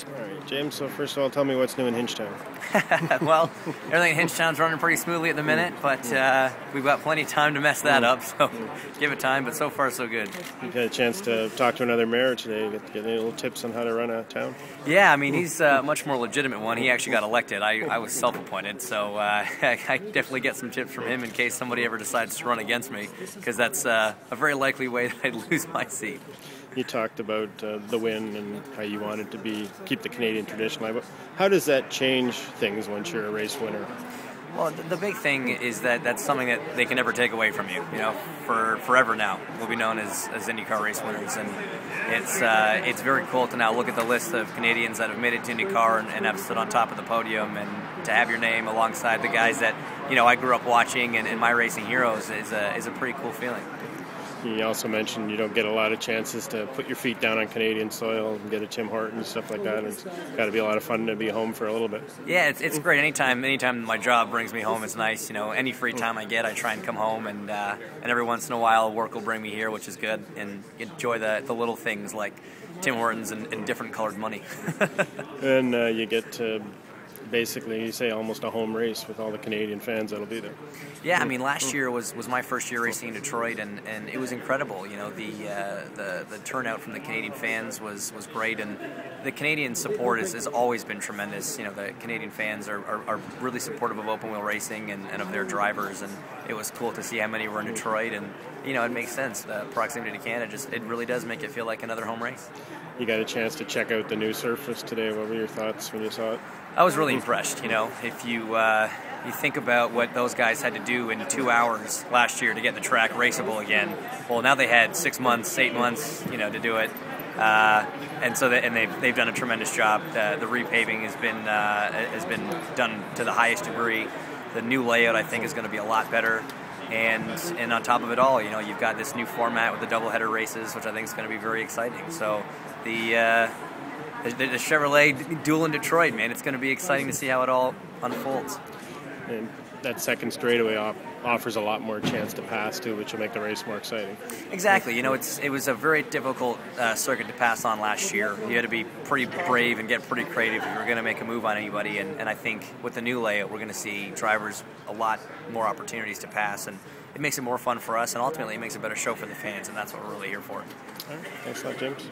All right, James, so first of all, tell me what's new in Hinchtown. Well, everything in Hinchtown's running pretty smoothly at the minute, but we've got plenty of time to mess that up, so give it time, but so far so good. You got a chance to talk to another mayor today, get any little tips on how to run a town? Yeah, I mean, he's a much more legitimate one. He actually got elected. I was self-appointed, so I definitely get some tips from him in case somebody ever decides to run against me, because that's a very likely way that I'd lose my seat. You talked about the win and how you wanted to keep the Canadian tradition alive. How does that change things once you're a race winner? Well, the big thing is that that's something that they can never take away from you. You know, for forever now, we'll be known as IndyCar race winners, and it's very cool to now look at the list of Canadians that have made it to IndyCar and have stood on top of the podium, and to have your name alongside the guys that I grew up watching and my racing heroes is a pretty cool feeling. You also mentioned you don't get a lot of chances to put your feet down on Canadian soil and get a Tim Hortons and stuff like that. It's got to be a lot of fun to be home for a little bit. Yeah, it's great. Anytime my job brings me home, it's nice. Any free time I get, I try and come home, and every once in a while, work will bring me here, which is good, and enjoy the little things like Tim Hortons and different colored money. And you get to basically, you say, almost a home race with all the Canadian fans that'll be there. Yeah, I mean, last year was my first year racing in Detroit, and it was incredible. The turnout from the Canadian fans was great, and the Canadian support has always been tremendous. The Canadian fans are really supportive of open wheel racing and of their drivers, and it was cool to see how many were in Detroit, and it makes sense. The proximity to Canada it really does make it feel like another home race. You got a chance to check out the new surface today. What were your thoughts when you saw it? I was really impressed. If you think about what those guys had to do in 2 hours last year to get the track raceable again, well, now they had 6 months, 8 months, to do it, and so they've done a tremendous job. The repaving has been done to the highest degree. The new layout, I think, is going to be a lot better. And on top of it all, you've got this new format with the doubleheader races, which I think is going to be very exciting. So the Chevrolet duel in Detroit, man, it's going to be exciting to see how it all unfolds. And that second straightaway offers a lot more chance to pass too, which will make the race more exciting. Exactly. It was a very difficult circuit to pass on last year. You had to be pretty brave and get pretty creative if you were going to make a move on anybody. And I think with the new layout, we're going to see drivers a lot more opportunities to pass, and it makes it more fun for us, and ultimately it makes a better show for the fans, and that's what we're really here for. All right. Thanks a lot, James.